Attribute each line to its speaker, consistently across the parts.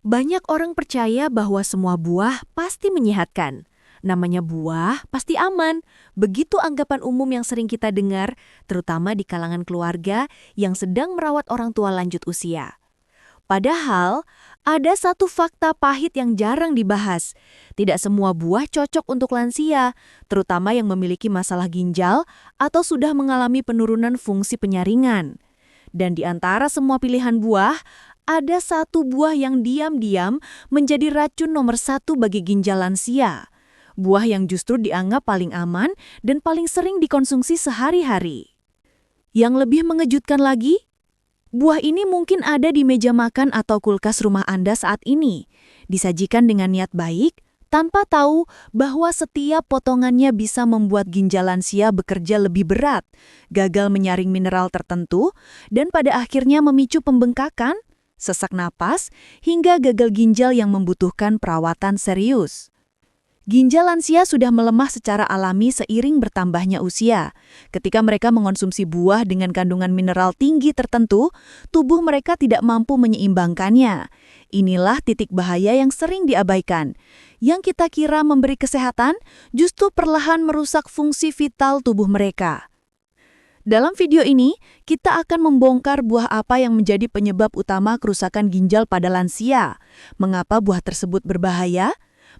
Speaker 1: Banyak orang percaya bahwa semua buah pasti menyehatkan. Namanya buah pasti aman. Begitu anggapan umum yang sering kita dengar, terutama di kalangan keluarga yang sedang merawat orang tua lanjut usia. Padahal, ada satu fakta pahit yang jarang dibahas. Tidak semua buah cocok untuk lansia, terutama yang memiliki masalah ginjal atau sudah mengalami penurunan fungsi penyaringan. Dan di antara semua pilihan buah, ada satu buah yang diam-diam menjadi racun nomor satu bagi ginjal lansia. Buah yang justru dianggap paling aman dan paling sering dikonsumsi sehari-hari. Yang lebih mengejutkan lagi, buah ini mungkin ada di meja makan atau kulkas rumah Anda saat ini. Disajikan dengan niat baik, tanpa tahu bahwa setiap potongannya bisa membuat ginjal lansia bekerja lebih berat, gagal menyaring mineral tertentu, dan pada akhirnya memicu pembengkakan, sesak napas, hingga gagal ginjal yang membutuhkan perawatan serius. Ginjal lansia sudah melemah secara alami seiring bertambahnya usia. Ketika mereka mengonsumsi buah dengan kandungan mineral tinggi tertentu, tubuh mereka tidak mampu menyeimbangkannya. Inilah titik bahaya yang sering diabaikan. Yang kita kira memberi kesehatan, justru perlahan merusak fungsi vital tubuh mereka. Dalam video ini, kita akan membongkar buah apa yang menjadi penyebab utama kerusakan ginjal pada lansia, mengapa buah tersebut berbahaya,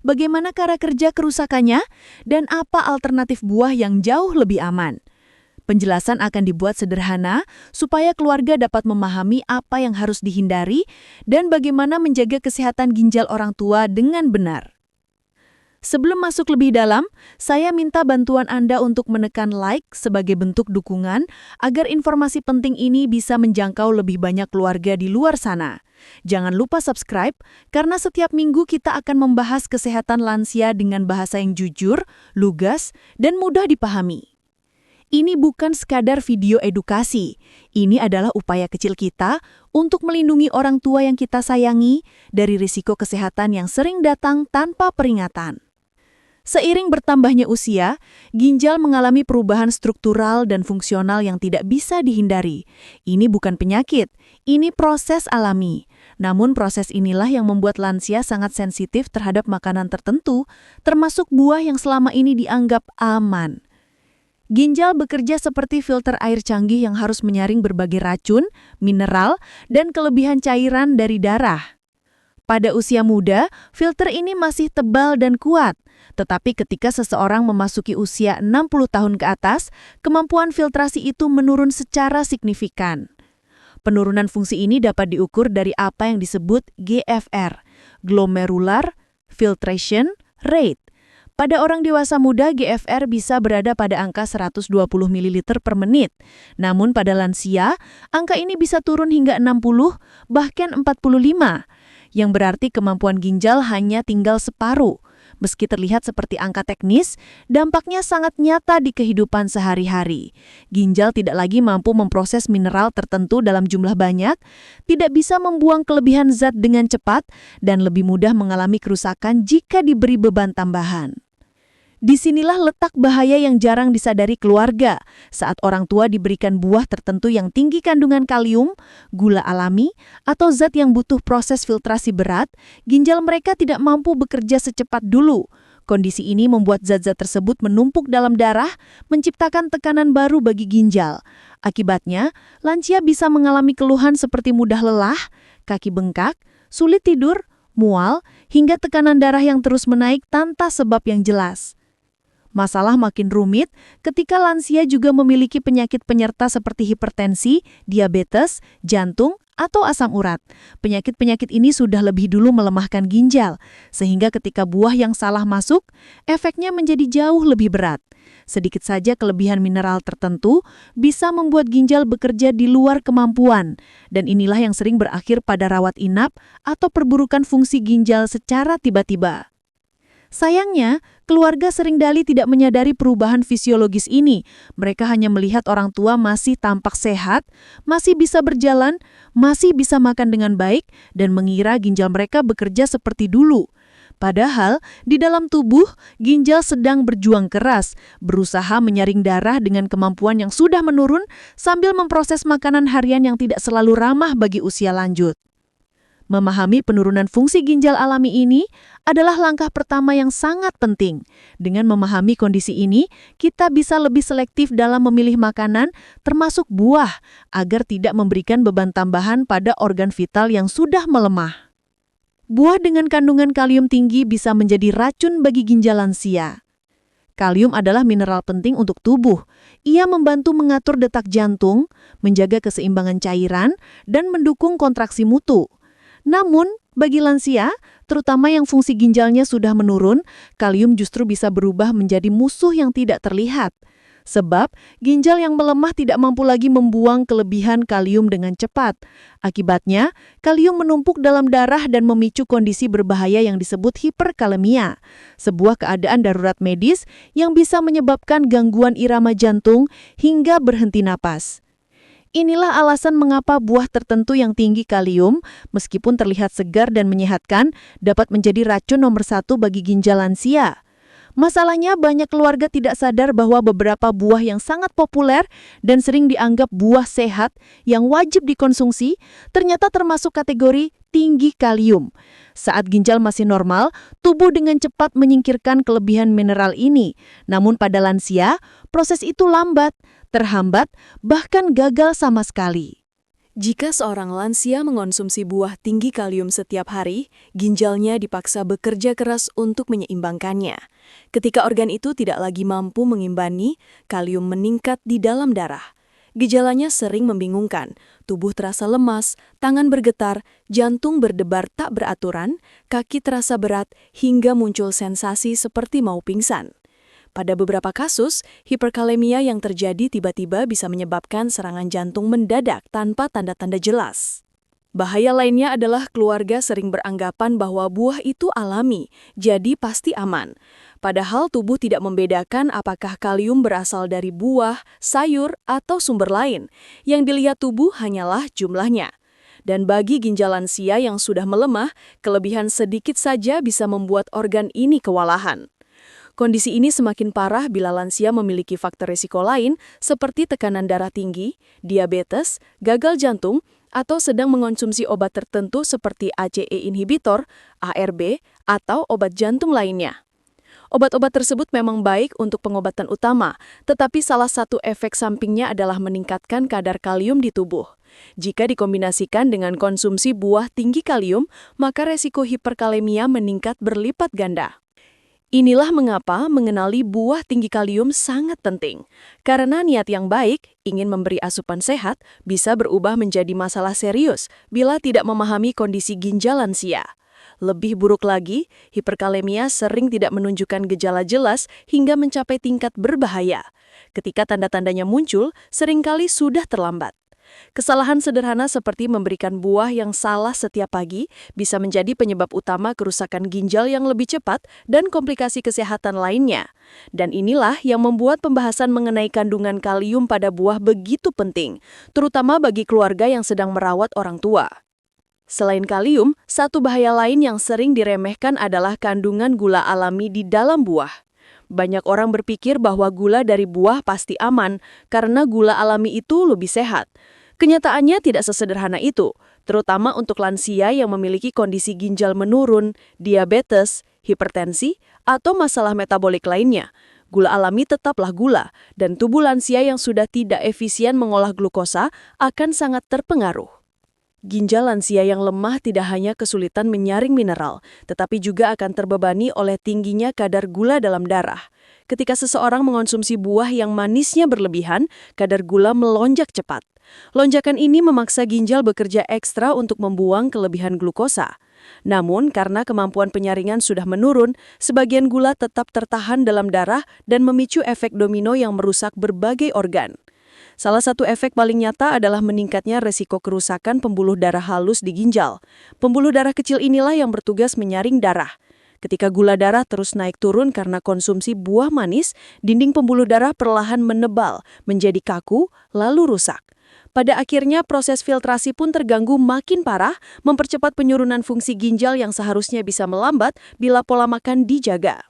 Speaker 1: bagaimana cara kerja kerusakannya, dan apa alternatif buah yang jauh lebih aman. Penjelasan akan dibuat sederhana supaya keluarga dapat memahami apa yang harus dihindari dan bagaimana menjaga kesehatan ginjal orang tua dengan benar. Sebelum masuk lebih dalam, saya minta bantuan Anda untuk menekan like sebagai bentuk dukungan agar informasi penting ini bisa menjangkau lebih banyak keluarga di luar sana. Jangan lupa subscribe, karena setiap minggu kita akan membahas kesehatan lansia dengan bahasa yang jujur, lugas, dan mudah dipahami. Ini bukan sekadar video edukasi, ini adalah upaya kecil kita untuk melindungi orang tua yang kita sayangi dari risiko kesehatan yang sering datang tanpa peringatan. Seiring bertambahnya usia, ginjal mengalami perubahan struktural dan fungsional yang tidak bisa dihindari. Ini bukan penyakit, ini proses alami. Namun proses inilah yang membuat lansia sangat sensitif terhadap makanan tertentu, termasuk buah yang selama ini dianggap aman. Ginjal bekerja seperti filter air canggih yang harus menyaring berbagai racun, mineral, dan kelebihan cairan dari darah. Pada usia muda, filter ini masih tebal dan kuat. Tetapi ketika seseorang memasuki usia 60 tahun ke atas, kemampuan filtrasi itu menurun secara signifikan. Penurunan fungsi ini dapat diukur dari apa yang disebut GFR, Glomerular Filtration Rate. Pada orang dewasa muda, GFR bisa berada pada angka 120 ml per menit. Namun pada lansia, angka ini bisa turun hingga 60, bahkan 45, yang berarti kemampuan ginjal hanya tinggal separuh. Meski terlihat seperti angka teknis, dampaknya sangat nyata di kehidupan sehari-hari. Ginjal tidak lagi mampu memproses mineral tertentu dalam jumlah banyak, tidak bisa membuang kelebihan zat dengan cepat, dan lebih mudah mengalami kerusakan jika diberi beban tambahan. Disinilah letak bahaya yang jarang disadari keluarga saat orang tua diberikan buah tertentu yang tinggi kandungan kalium, gula alami, atau zat yang butuh proses filtrasi berat, ginjal mereka tidak mampu bekerja secepat dulu. Kondisi ini membuat zat-zat tersebut menumpuk dalam darah, menciptakan tekanan baru bagi ginjal. Akibatnya, lansia bisa mengalami keluhan seperti mudah lelah, kaki bengkak, sulit tidur, mual, hingga tekanan darah yang terus menaik tanpa sebab yang jelas. Masalah makin rumit ketika lansia juga memiliki penyakit penyerta seperti hipertensi, diabetes, jantung, atau asam urat. Penyakit-penyakit ini sudah lebih dulu melemahkan ginjal, sehingga ketika buah yang salah masuk, efeknya menjadi jauh lebih berat. Sedikit saja kelebihan mineral tertentu bisa membuat ginjal bekerja di luar kemampuan, dan inilah yang sering berakhir pada rawat inap atau perburukan fungsi ginjal secara tiba-tiba. Sayangnya, keluarga seringkali tidak menyadari perubahan fisiologis ini. Mereka hanya melihat orang tua masih tampak sehat, masih bisa berjalan, masih bisa makan dengan baik, dan mengira ginjal mereka bekerja seperti dulu. Padahal, di dalam tubuh, ginjal sedang berjuang keras, berusaha menyaring darah dengan kemampuan yang sudah menurun sambil memproses makanan harian yang tidak selalu ramah bagi usia lanjut.
Speaker 2: Memahami penurunan fungsi ginjal alami ini adalah langkah pertama yang sangat penting. Dengan memahami kondisi ini, kita bisa lebih selektif dalam memilih makanan, termasuk buah, agar tidak memberikan beban tambahan pada organ vital yang sudah melemah. Buah dengan kandungan kalium tinggi bisa menjadi racun bagi ginjal lansia. Kalium adalah mineral penting untuk tubuh. Ia membantu mengatur detak jantung, menjaga keseimbangan cairan, dan mendukung kontraksi mutu. Namun, bagi lansia, terutama yang fungsi ginjalnya sudah menurun, kalium justru bisa berubah menjadi musuh yang tidak terlihat. Sebab, ginjal yang melemah tidak mampu lagi membuang kelebihan kalium dengan cepat. Akibatnya, kalium menumpuk dalam darah dan memicu kondisi berbahaya yang disebut hiperkalemia, sebuah keadaan darurat medis yang bisa menyebabkan gangguan irama jantung hingga berhenti napas. Inilah alasan mengapa buah tertentu yang tinggi kalium, meskipun terlihat segar dan menyehatkan, dapat menjadi racun nomor 1 bagi ginjal lansia. Masalahnya, banyak keluarga tidak sadar bahwa beberapa buah yang sangat populer dan sering dianggap buah sehat yang wajib dikonsumsi, ternyata termasuk kategori tinggi kalium. Saat ginjal masih normal, tubuh dengan cepat menyingkirkan kelebihan mineral ini. Namun pada lansia, proses itu lambat, terhambat, bahkan gagal sama sekali.
Speaker 1: Jika seorang lansia mengonsumsi buah tinggi kalium setiap hari, ginjalnya dipaksa bekerja keras untuk menyeimbangkannya. Ketika organ itu tidak lagi mampu mengimbangi, kalium meningkat di dalam darah. Gejalanya sering membingungkan, tubuh terasa lemas, tangan bergetar, jantung berdebar tak beraturan, kaki terasa berat, hingga muncul sensasi seperti mau pingsan. Pada beberapa kasus, hiperkalemia yang terjadi tiba-tiba bisa menyebabkan serangan jantung mendadak tanpa tanda-tanda jelas. Bahaya lainnya adalah keluarga sering beranggapan bahwa buah itu alami, jadi pasti aman. Padahal tubuh tidak membedakan apakah kalium berasal dari buah, sayur, atau sumber lain. Yang dilihat tubuh hanyalah jumlahnya. Dan bagi ginjal lansia yang sudah melemah, kelebihan sedikit saja bisa membuat organ ini kewalahan. Kondisi ini semakin parah bila lansia memiliki faktor risiko lain seperti tekanan darah tinggi, diabetes, gagal jantung, atau sedang mengonsumsi obat tertentu seperti ACE inhibitor, ARB, atau obat jantung lainnya. Obat-obat tersebut memang baik untuk pengobatan utama, tetapi salah satu efek sampingnya adalah meningkatkan kadar kalium di tubuh. Jika dikombinasikan dengan konsumsi buah tinggi kalium, maka resiko hiperkalemia meningkat berlipat ganda. Inilah mengapa mengenali buah tinggi kalium sangat penting. Karena niat yang baik, ingin memberi asupan sehat, bisa berubah menjadi masalah serius bila tidak memahami kondisi ginjal lansia. Lebih buruk lagi, hiperkalemia sering tidak menunjukkan gejala jelas hingga mencapai tingkat berbahaya. Ketika tanda-tandanya muncul, seringkali sudah terlambat. Kesalahan sederhana seperti memberikan buah yang salah setiap pagi bisa menjadi penyebab utama kerusakan ginjal yang lebih cepat dan komplikasi kesehatan lainnya. Dan inilah yang membuat pembahasan mengenai kandungan kalium pada buah begitu penting, terutama bagi keluarga yang sedang merawat orang tua. Selain kalium, satu bahaya lain yang sering diremehkan adalah kandungan gula alami di dalam buah. Banyak orang berpikir bahwa gula dari buah pasti aman karena gula alami itu lebih sehat. Kenyataannya tidak sesederhana itu, terutama untuk lansia yang memiliki kondisi ginjal menurun, diabetes, hipertensi, atau masalah metabolik lainnya. Gula alami tetaplah gula, dan tubuh lansia yang sudah tidak efisien mengolah glukosa akan sangat terpengaruh. Ginjal lansia yang lemah tidak hanya kesulitan menyaring mineral, tetapi juga akan terbebani oleh tingginya kadar gula dalam darah. Ketika seseorang mengonsumsi buah yang manisnya berlebihan, kadar gula melonjak cepat. Lonjakan ini memaksa ginjal bekerja ekstra untuk membuang kelebihan glukosa. Namun, karena kemampuan penyaringan sudah menurun, sebagian gula tetap tertahan dalam darah dan memicu efek domino yang merusak berbagai organ. Salah satu efek paling nyata adalah meningkatnya resiko kerusakan pembuluh darah halus di ginjal. Pembuluh darah kecil inilah yang bertugas menyaring darah. Ketika gula darah terus naik turun karena konsumsi buah manis, dinding pembuluh darah perlahan menebal, menjadi kaku, lalu rusak. Pada akhirnya, proses filtrasi pun terganggu makin parah, mempercepat penurunan fungsi ginjal yang seharusnya bisa melambat bila pola makan dijaga.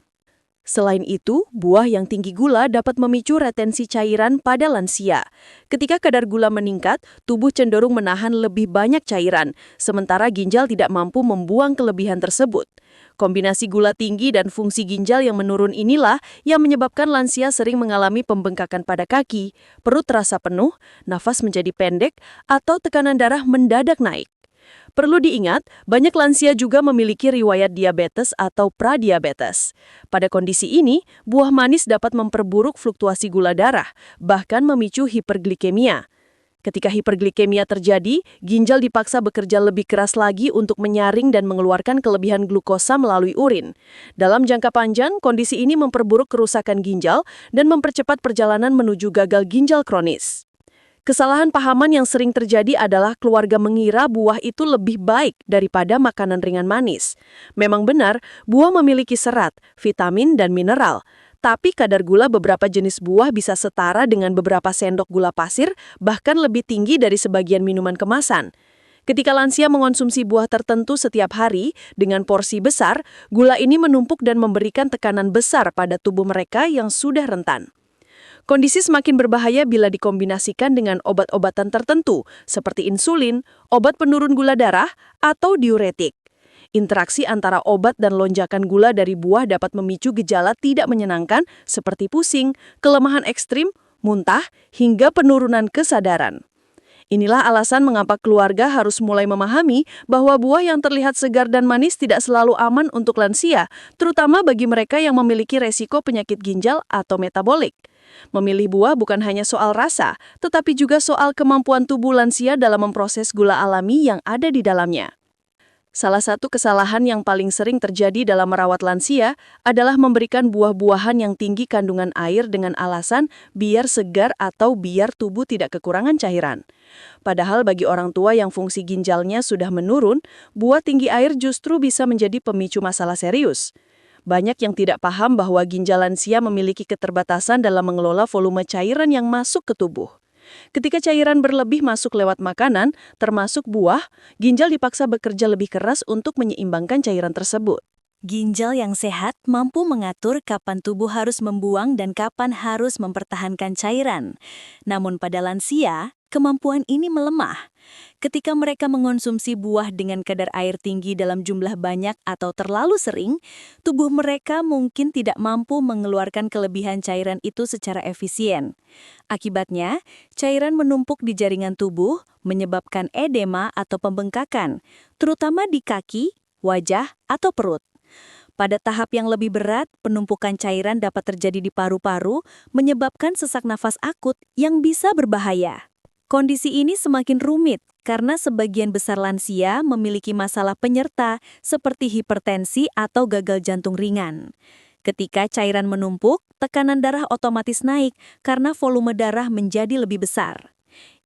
Speaker 3: Selain itu, buah yang tinggi gula dapat memicu retensi cairan pada lansia. Ketika kadar gula meningkat, tubuh cenderung menahan lebih banyak cairan, sementara ginjal tidak mampu membuang kelebihan tersebut. Kombinasi gula tinggi dan fungsi ginjal yang menurun inilah yang menyebabkan lansia sering mengalami pembengkakan pada kaki, perut terasa penuh, nafas menjadi pendek, atau tekanan darah mendadak naik. Perlu diingat, banyak lansia juga memiliki riwayat diabetes atau pradiabetes. Pada kondisi ini, buah manis dapat memperburuk fluktuasi gula darah, bahkan memicu hiperglikemia. Ketika hiperglikemia terjadi, ginjal dipaksa bekerja lebih keras lagi untuk menyaring dan mengeluarkan kelebihan glukosa melalui urin. Dalam jangka panjang, kondisi ini memperburuk kerusakan ginjal dan mempercepat perjalanan menuju gagal ginjal kronis. Kesalahan pahaman yang sering terjadi adalah keluarga mengira buah itu lebih baik daripada makanan ringan manis. Memang benar, buah memiliki serat, vitamin, dan mineral. Tapi kadar gula beberapa jenis buah bisa setara dengan beberapa sendok gula pasir, bahkan lebih tinggi dari sebagian minuman kemasan. Ketika lansia mengonsumsi buah tertentu setiap hari dengan porsi besar, gula ini menumpuk dan memberikan tekanan besar pada tubuh mereka yang sudah rentan. Kondisi semakin berbahaya bila dikombinasikan dengan obat-obatan tertentu, seperti insulin, obat penurun gula darah, atau diuretik. Interaksi antara obat dan lonjakan gula dari buah dapat memicu gejala tidak menyenangkan seperti pusing, kelemahan ekstrim, muntah, hingga penurunan kesadaran. Inilah alasan mengapa keluarga harus mulai memahami bahwa buah yang terlihat segar dan manis tidak selalu aman untuk lansia, terutama bagi mereka yang memiliki resiko penyakit ginjal atau metabolik. Memilih buah bukan hanya soal rasa, tetapi juga soal kemampuan tubuh lansia dalam memproses gula alami yang ada di dalamnya. Salah satu kesalahan yang paling sering terjadi dalam merawat lansia adalah memberikan buah-buahan yang tinggi kandungan air dengan alasan biar segar atau biar tubuh tidak kekurangan cairan. Padahal bagi orang tua yang fungsi ginjalnya sudah menurun, buah tinggi air justru bisa menjadi pemicu masalah serius. Banyak yang tidak paham bahwa ginjal lansia memiliki keterbatasan dalam mengelola volume cairan yang masuk ke tubuh. Ketika cairan berlebih masuk lewat makanan, termasuk buah, ginjal dipaksa bekerja lebih keras untuk menyeimbangkan cairan tersebut.
Speaker 4: Ginjal yang sehat mampu mengatur kapan tubuh harus membuang dan kapan harus mempertahankan cairan. Namun pada lansia, kemampuan ini melemah. Ketika mereka mengonsumsi buah dengan kadar air tinggi dalam jumlah banyak atau terlalu sering, tubuh mereka mungkin tidak mampu mengeluarkan kelebihan cairan itu secara efisien. Akibatnya, cairan menumpuk di jaringan tubuh, menyebabkan edema atau pembengkakan, terutama di kaki, wajah, atau perut. Pada tahap yang lebih berat, penumpukan cairan dapat terjadi di paru-paru, menyebabkan sesak nafas akut yang bisa berbahaya. Kondisi ini semakin rumit karena sebagian besar lansia memiliki masalah penyerta seperti hipertensi atau gagal jantung ringan. Ketika cairan menumpuk, tekanan darah otomatis naik karena volume darah menjadi lebih besar.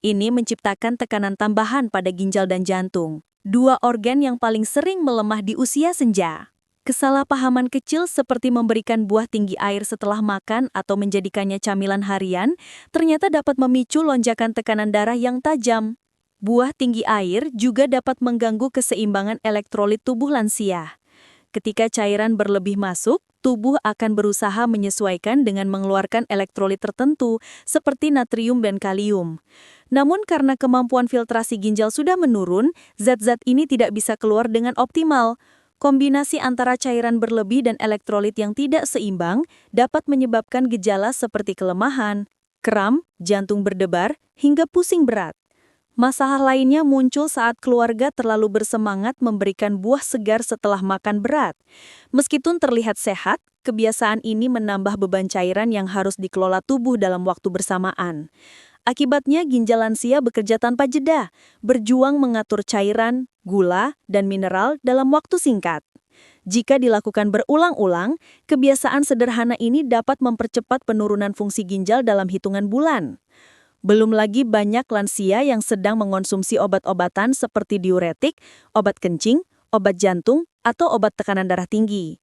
Speaker 4: Ini menciptakan tekanan tambahan pada ginjal dan jantung, dua organ yang paling sering melemah di usia senja. Kesalahpahaman kecil seperti memberikan buah tinggi air setelah makan atau menjadikannya camilan harian ternyata dapat memicu lonjakan tekanan darah yang tajam. Buah tinggi air juga dapat mengganggu keseimbangan elektrolit tubuh lansia. Ketika cairan berlebih masuk, tubuh akan berusaha menyesuaikan dengan mengeluarkan elektrolit tertentu seperti natrium dan kalium. Namun karena kemampuan filtrasi ginjal sudah menurun, zat-zat ini tidak bisa keluar dengan optimal. Kombinasi antara cairan berlebih dan elektrolit yang tidak seimbang dapat menyebabkan gejala seperti kelemahan, kram, jantung berdebar, hingga pusing berat. Masalah lainnya muncul saat keluarga terlalu bersemangat memberikan buah segar setelah makan berat. Meskipun terlihat sehat, kebiasaan ini menambah beban cairan yang harus dikelola tubuh dalam waktu bersamaan. Akibatnya ginjal lansia bekerja tanpa jeda, berjuang mengatur cairan, gula, dan mineral dalam waktu singkat. Jika dilakukan berulang-ulang, kebiasaan sederhana ini dapat mempercepat penurunan fungsi ginjal dalam hitungan bulan. Belum lagi banyak lansia yang sedang mengonsumsi obat-obatan seperti diuretik, obat kencing, obat jantung, atau obat tekanan darah tinggi.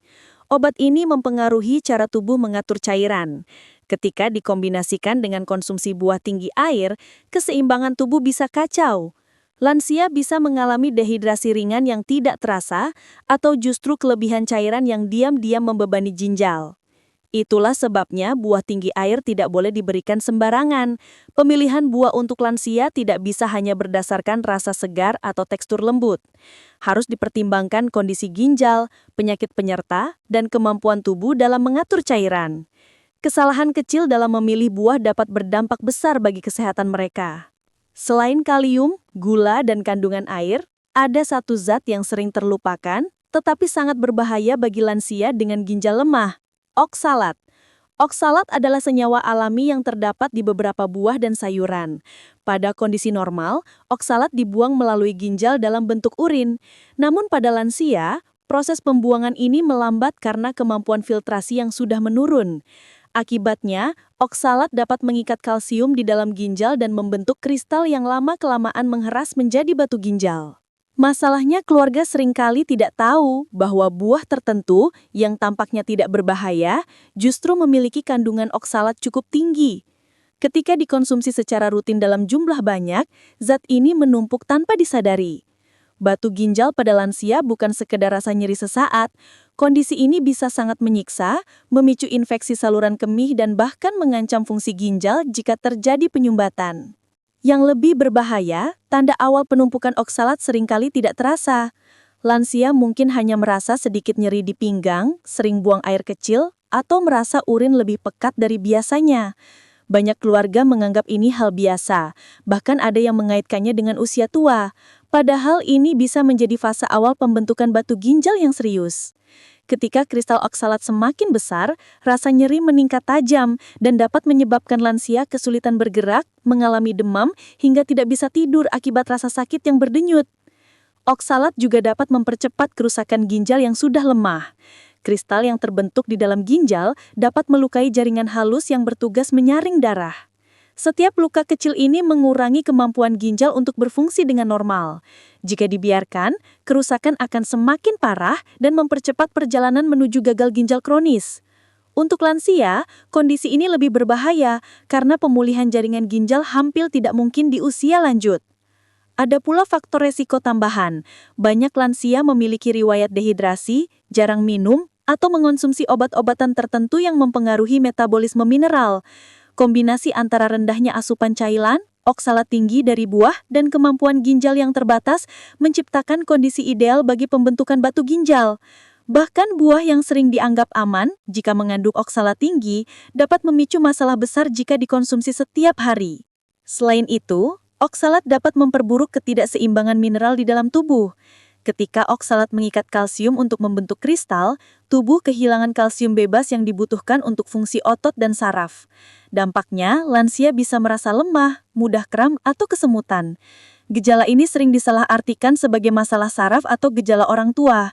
Speaker 4: Obat ini mempengaruhi cara tubuh mengatur cairan. Ketika dikombinasikan dengan konsumsi buah tinggi air, keseimbangan tubuh bisa kacau. Lansia bisa mengalami dehidrasi ringan yang tidak terasa atau justru kelebihan cairan yang diam-diam membebani ginjal.
Speaker 3: Itulah sebabnya buah tinggi air tidak boleh diberikan sembarangan. Pemilihan buah untuk lansia tidak bisa hanya berdasarkan rasa segar atau tekstur lembut. Harus dipertimbangkan kondisi ginjal, penyakit penyerta, dan kemampuan tubuh dalam mengatur cairan. Kesalahan kecil dalam memilih buah dapat berdampak besar bagi kesehatan mereka. Selain kalium, gula, dan kandungan air, ada satu zat yang sering terlupakan, tetapi sangat berbahaya bagi lansia dengan ginjal lemah. Oksalat. Oksalat adalah senyawa alami yang terdapat di beberapa buah dan sayuran. Pada kondisi normal, oksalat dibuang melalui ginjal dalam bentuk urin. Namun pada lansia, proses pembuangan ini melambat karena kemampuan filtrasi yang sudah menurun. Akibatnya, oksalat dapat mengikat kalsium di dalam ginjal dan membentuk kristal yang lama-kelamaan mengheras menjadi batu ginjal. Masalahnya keluarga seringkali tidak tahu bahwa buah tertentu yang tampaknya tidak berbahaya justru memiliki kandungan oksalat cukup tinggi. Ketika dikonsumsi secara rutin dalam jumlah banyak, zat ini menumpuk tanpa disadari. Batu ginjal pada lansia bukan sekedar rasa nyeri sesaat, kondisi ini bisa sangat menyiksa, memicu infeksi saluran kemih dan bahkan mengancam fungsi ginjal jika terjadi penyumbatan. Yang lebih berbahaya, tanda awal penumpukan oksalat seringkali tidak terasa. Lansia mungkin hanya merasa sedikit nyeri di pinggang, sering buang air kecil, atau merasa urin lebih pekat dari biasanya. Banyak keluarga menganggap ini hal biasa, bahkan ada yang mengaitkannya dengan usia tua. Padahal ini bisa menjadi fase awal pembentukan batu ginjal yang serius. Ketika kristal oksalat semakin besar, rasa nyeri meningkat tajam dan dapat menyebabkan lansia kesulitan bergerak, mengalami demam, hingga tidak bisa tidur akibat rasa sakit yang berdenyut. Oksalat juga dapat mempercepat kerusakan ginjal yang sudah lemah. Kristal yang terbentuk di dalam ginjal dapat melukai jaringan halus yang bertugas menyaring darah. Setiap luka kecil ini mengurangi kemampuan ginjal untuk berfungsi dengan normal. Jika dibiarkan, kerusakan akan semakin parah dan mempercepat perjalanan menuju gagal ginjal kronis. Untuk lansia, kondisi ini lebih berbahaya karena pemulihan jaringan ginjal hampir tidak mungkin di usia lanjut. Ada pula faktor resiko tambahan. Banyak lansia memiliki riwayat dehidrasi, jarang minum, atau mengonsumsi obat-obatan tertentu yang mempengaruhi metabolisme mineral. Kombinasi antara rendahnya asupan cairan, oksalat tinggi dari buah, dan kemampuan ginjal yang terbatas menciptakan kondisi ideal bagi pembentukan batu ginjal. Bahkan buah yang sering dianggap aman jika mengandung oksalat tinggi dapat memicu masalah besar jika dikonsumsi setiap hari. Selain itu, oksalat dapat memperburuk ketidakseimbangan mineral di dalam tubuh. Ketika oksalat mengikat kalsium untuk membentuk kristal, tubuh kehilangan kalsium bebas yang dibutuhkan untuk fungsi otot dan saraf. Dampaknya, lansia bisa merasa lemah, mudah kram, atau kesemutan. Gejala ini sering disalahartikan sebagai masalah saraf atau gejala orang tua.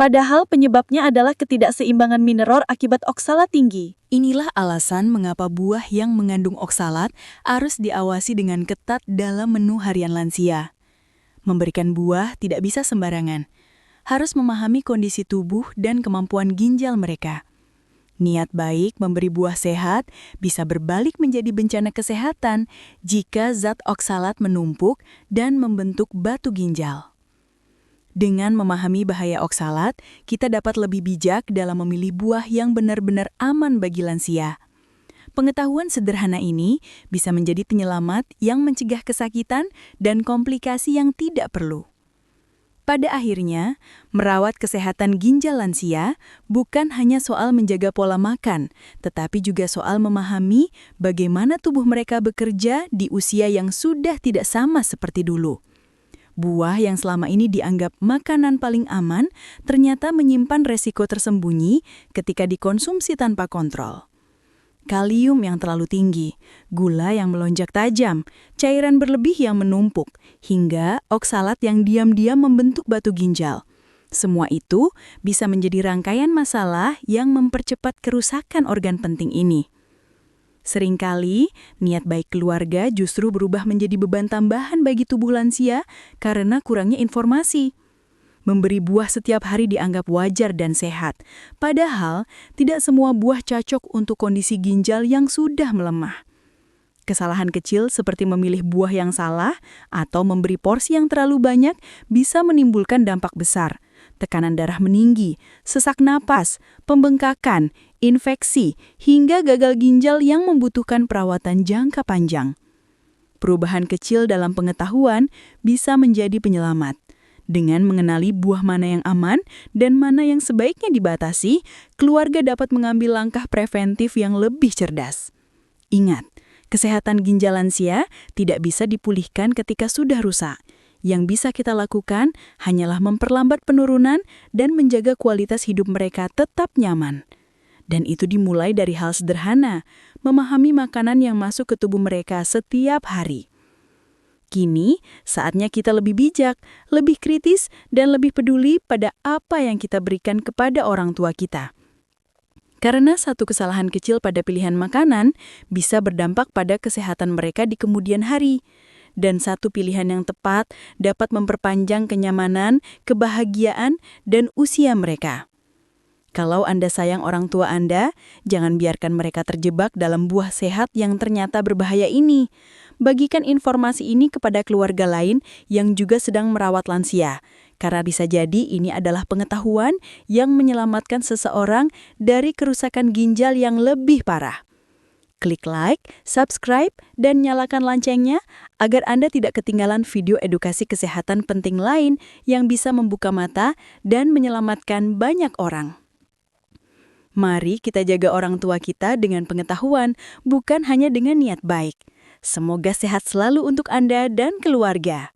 Speaker 3: Padahal penyebabnya adalah ketidakseimbangan mineral akibat oksalat tinggi.
Speaker 1: Inilah alasan mengapa buah yang mengandung oksalat harus diawasi dengan ketat dalam menu harian lansia. Memberikan buah tidak bisa sembarangan. Harus memahami kondisi tubuh dan kemampuan ginjal mereka. Niat baik memberi buah sehat bisa berbalik menjadi bencana kesehatan jika zat oksalat menumpuk dan membentuk batu ginjal. Dengan memahami bahaya oksalat, kita dapat lebih bijak dalam memilih buah yang benar-benar aman bagi lansia. Pengetahuan sederhana ini bisa menjadi penyelamat yang mencegah kesakitan dan komplikasi yang tidak perlu. Pada akhirnya, merawat kesehatan ginjal lansia bukan hanya soal menjaga pola makan, tetapi juga soal memahami bagaimana tubuh mereka bekerja di usia yang sudah tidak sama seperti dulu. Buah yang selama ini dianggap makanan paling aman ternyata menyimpan resiko tersembunyi ketika dikonsumsi tanpa kontrol. Kalium yang terlalu tinggi, gula yang melonjak tajam, cairan berlebih yang menumpuk, hingga oksalat yang diam-diam membentuk batu ginjal. Semua itu bisa menjadi rangkaian masalah yang mempercepat kerusakan organ penting ini. Seringkali, niat baik keluarga justru berubah menjadi beban tambahan bagi tubuh lansia karena kurangnya informasi. Memberi buah setiap hari dianggap wajar dan sehat, padahal tidak semua buah cocok untuk kondisi ginjal yang sudah melemah. Kesalahan kecil seperti memilih buah yang salah atau memberi porsi yang terlalu banyak bisa menimbulkan dampak besar,
Speaker 3: tekanan darah meninggi, sesak napas, pembengkakan, infeksi, hingga gagal ginjal yang membutuhkan perawatan jangka panjang. Perubahan kecil dalam pengetahuan bisa menjadi penyelamat. Dengan mengenali buah mana yang aman dan mana yang sebaiknya dibatasi, keluarga dapat mengambil langkah preventif yang lebih cerdas. Ingat, kesehatan ginjal lansia tidak bisa dipulihkan ketika sudah rusak. Yang bisa kita lakukan hanyalah memperlambat penurunan dan menjaga kualitas hidup mereka tetap nyaman. Dan itu dimulai dari hal sederhana, memahami makanan yang masuk ke tubuh mereka setiap hari. Kini, saatnya kita lebih bijak, lebih kritis, dan lebih peduli pada apa yang kita berikan kepada orang tua kita. Karena satu kesalahan kecil pada pilihan makanan bisa berdampak pada kesehatan mereka di kemudian hari. Dan satu pilihan yang tepat dapat memperpanjang kenyamanan, kebahagiaan, dan usia mereka. Kalau Anda sayang orang tua Anda, jangan biarkan mereka terjebak dalam buah sehat yang ternyata berbahaya ini. Bagikan informasi ini kepada keluarga lain yang juga sedang merawat lansia, karena bisa jadi ini adalah pengetahuan yang menyelamatkan seseorang dari kerusakan ginjal yang lebih parah. Klik like, subscribe, dan nyalakan loncengnya agar Anda tidak ketinggalan video edukasi kesehatan penting lain yang bisa membuka mata dan menyelamatkan banyak orang. Mari kita jaga orang tua kita dengan pengetahuan, bukan hanya dengan niat baik. Semoga sehat selalu untuk Anda dan keluarga.